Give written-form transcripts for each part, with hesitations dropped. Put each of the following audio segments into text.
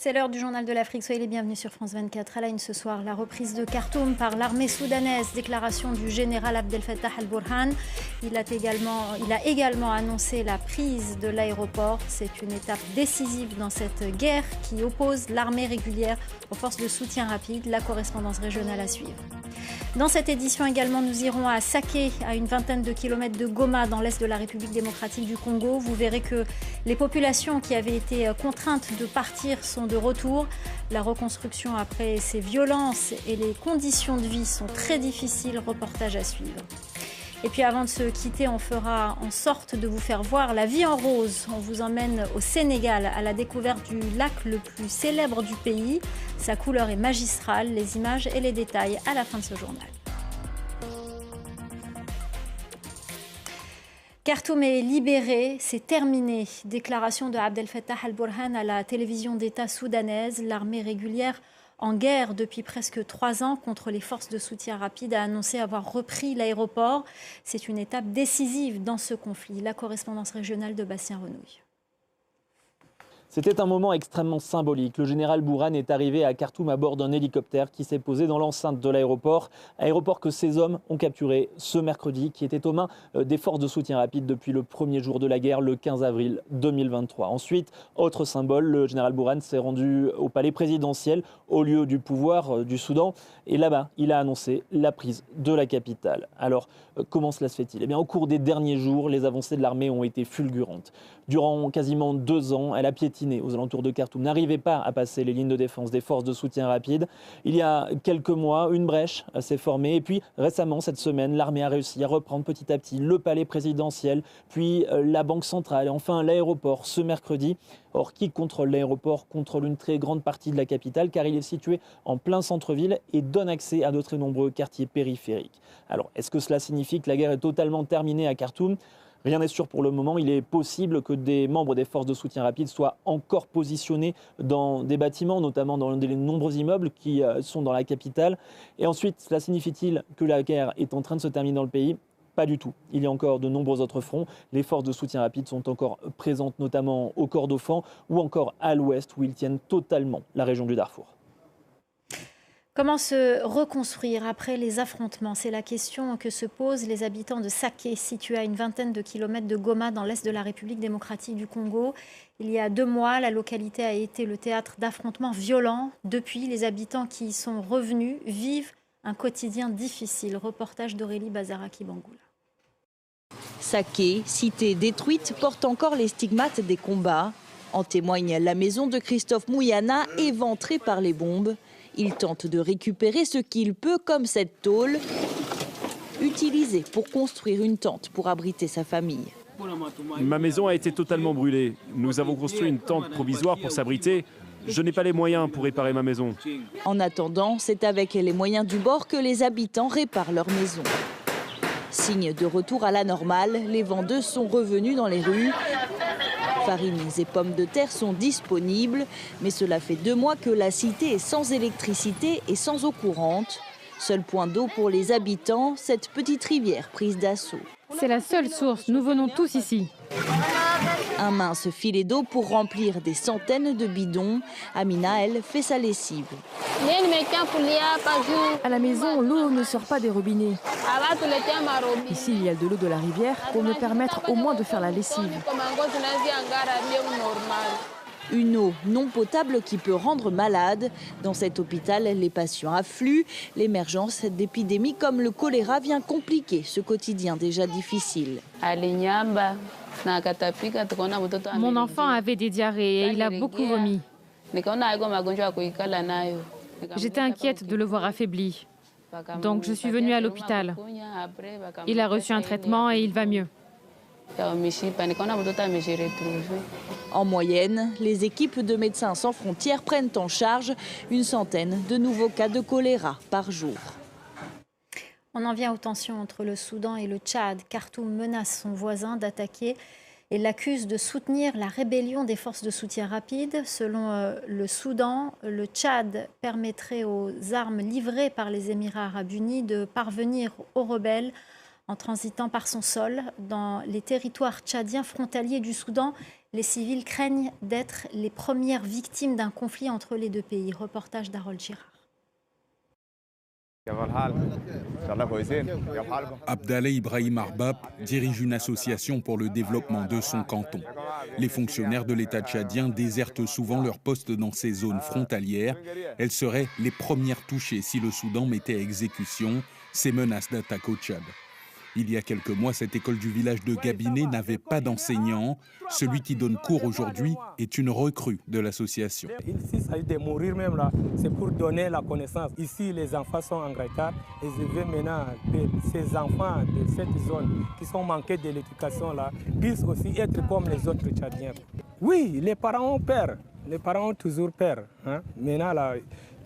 C'est l'heure du journal de l'Afrique. Soyez les bienvenus sur France 24. À la une ce soir, la reprise de Khartoum par l'armée soudanaise. Déclaration du général Abdel Fattah al-Burhan. Il a également annoncé la prise de l'aéroport. C'est une étape décisive dans cette guerre qui oppose l'armée régulière aux forces de soutien rapide. La correspondance régionale à suivre. Dans cette édition également, nous irons à Saké, à une vingtaine de kilomètres de Goma, dans l'est de la République démocratique du Congo. Vous verrez que les populations qui avaient été contraintes de partir sont de retour. La reconstruction après ces violences et les conditions de vie sont très difficiles. Reportage à suivre. Et puis avant de se quitter, on fera en sorte de vous faire voir la vie en rose. On vous emmène au Sénégal à la découverte du lac le plus célèbre du pays. Sa couleur est magistrale, les images et les détails à la fin de ce journal. Khartoum est libéré, c'est terminé. Déclaration de Abdel Fattah al-Burhan à la télévision d'État soudanaise. L'armée régulière en guerre depuis presque 3 ans contre les forces de soutien rapide a annoncé avoir repris l'aéroport. C'est une étape décisive dans ce conflit. La correspondance régionale de Bastien Renouille. C'était un moment extrêmement symbolique. Le général Burhan est arrivé à Khartoum à bord d'un hélicoptère qui s'est posé dans l'enceinte de l'aéroport. Aéroport que ces hommes ont capturé ce mercredi, qui était aux mains des forces de soutien rapide depuis le premier jour de la guerre, le 15 avril 2023. Ensuite, autre symbole, le général Burhan s'est rendu au palais présidentiel, au lieu du pouvoir du Soudan. Et là-bas, il a annoncé la prise de la capitale. Alors, comment cela se fait-il ? Eh bien, au cours des derniers jours, les avancées de l'armée ont été fulgurantes. Durant quasiment 2 ans, elle a piétiné aux alentours de Khartoum, n'arrivait pas à passer les lignes de défense des forces de soutien rapide. Il y a quelques mois, une brèche s'est formée. Et puis récemment, cette semaine, l'armée a réussi à reprendre petit à petit le palais présidentiel, puis la banque centrale et enfin l'aéroport ce mercredi. Or, qui contrôle l'aéroport contrôle une très grande partie de la capitale car il est situé en plein centre-ville et donne accès à de très nombreux quartiers périphériques. Alors, est-ce que cela signifie que la guerre est totalement terminée à Khartoum ? Rien n'est sûr pour le moment. Il est possible que des membres des forces de soutien rapide soient encore positionnés dans des bâtiments, notamment dans les nombreux immeubles qui sont dans la capitale. Et ensuite, cela signifie-t-il que la guerre est en train de se terminer dans le pays ? Pas du tout. Il y a encore de nombreux autres fronts. Les forces de soutien rapide sont encore présentes, notamment au Kordofan ou encore à l'ouest, où ils tiennent totalement la région du Darfour. Comment se reconstruire après les affrontements? C'est la question que se posent les habitants de Saké, situé à une vingtaine de kilomètres de Goma, dans l'est de la République démocratique du Congo. Il y a 2 mois, la localité a été le théâtre d'affrontements violents. Depuis, les habitants qui y sont revenus vivent un quotidien difficile. Reportage d'Aurélie Bazaraki-Bangoula. Saké, cité détruite, porte encore les stigmates des combats. En témoigne la maison de Christophe Mouyana, éventrée par les bombes. Il tente de récupérer ce qu'il peut, comme cette tôle, utilisée pour construire une tente pour abriter sa famille. Ma maison a été totalement brûlée. Nous avons construit une tente provisoire pour s'abriter. Je n'ai pas les moyens pour réparer ma maison. En attendant, c'est avec les moyens du bord que les habitants réparent leur maison. Signe de retour à la normale, les vendeuses sont revenues dans les rues. Farines et pommes de terre sont disponibles, mais cela fait 2 mois que la cité est sans électricité et sans eau courante. Seul point d'eau pour les habitants, cette petite rivière prise d'assaut. C'est la seule source, nous venons tous ici. Un mince filet d'eau pour remplir des centaines de bidons. Amina, elle, fait sa lessive. À la maison, l'eau ne sort pas des robinets. Ici, il y a de l'eau de la rivière pour me permettre au moins de faire la lessive. Une eau non potable qui peut rendre malade. Dans cet hôpital, les patients affluent. L'émergence d'épidémies comme le choléra vient compliquer ce quotidien déjà difficile. Mon enfant avait des diarrhées et il a beaucoup vomi. J'étais inquiète de le voir affaibli. Donc je suis venue à l'hôpital. Il a reçu un traitement et il va mieux. En moyenne, les équipes de Médecins sans frontières prennent en charge une centaine de nouveaux cas de choléra par jour. On en vient aux tensions entre le Soudan et le Tchad. Khartoum menace son voisin d'attaquer et l'accuse de soutenir la rébellion des forces de soutien rapide. Selon le Soudan, le Tchad permettrait aux armes livrées par les Émirats arabes unis de parvenir aux rebelles en transitant par son sol dans les territoires tchadiens frontaliers du Soudan Les civils craignent d'être les premières victimes d'un conflit entre les deux pays. Reportage d'Harold Girard. Abdallah Ibrahim Arbab dirige une association pour le développement de son canton. Les fonctionnaires de l'État tchadien désertent souvent leurs postes dans ces zones frontalières. Elles seraient les premières touchées si le Soudan mettait à exécution ces menaces d'attaque au Tchad. Il y a quelques mois, cette école du village de Gabiné n'avait pas d'enseignants. Celui qui donne cours aujourd'hui est une recrue de l'association. Ici, ça de mourir même là, c'est pour donner la connaissance. Ici, les enfants sont en retard et je veux maintenant que ces enfants de cette zone qui sont manqués de l'éducation là puissent aussi être comme les autres Tchadiens. Oui, les parents ont peur. Les parents ont toujours peur. Hein? Maintenant, là,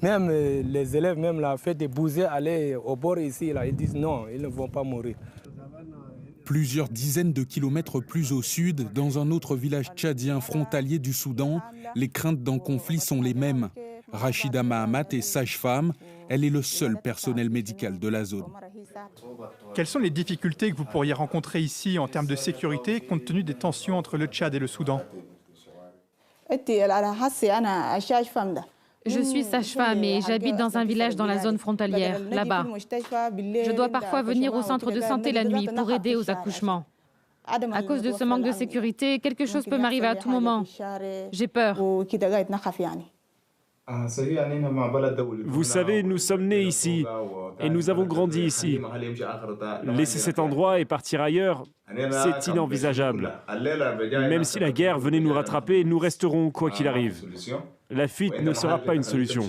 même les élèves, même là, fait des bousées, aller au bord ici, là, ils disent non, ils ne vont pas mourir. Plusieurs dizaines de kilomètres plus au sud, dans un autre village tchadien frontalier du Soudan, les craintes d'un conflit sont les mêmes. Rachida Mahamat est sage-femme. Elle est le seul personnel médical de la zone. Quelles sont les difficultés que vous pourriez rencontrer ici en termes de sécurité, compte tenu des tensions entre le Tchad et le Soudan ? Je suis sage-femme et j'habite dans un village dans la zone frontalière, là-bas. Je dois parfois venir au centre de santé la nuit pour aider aux accouchements. À cause de ce manque de sécurité, quelque chose peut m'arriver à tout moment. J'ai peur. Vous savez, nous sommes nés ici et nous avons grandi ici. Laisser cet endroit et partir ailleurs, c'est inenvisageable. Même si la guerre venait nous rattraper, nous resterons quoi qu'il arrive. La fuite ne sera pas une solution.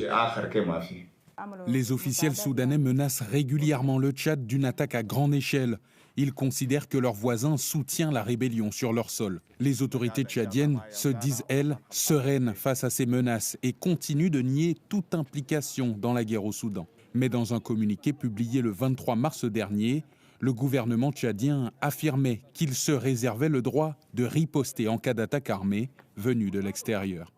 Les officiels soudanais menacent régulièrement le Tchad d'une attaque à grande échelle. Ils considèrent que leur voisin soutient la rébellion sur leur sol. Les autorités tchadiennes se disent, elles, sereines face à ces menaces et continuent de nier toute implication dans la guerre au Soudan. Mais dans un communiqué publié le 23 mars dernier, le gouvernement tchadien affirmait qu'il se réservait le droit de riposter en cas d'attaque armée venue de l'extérieur.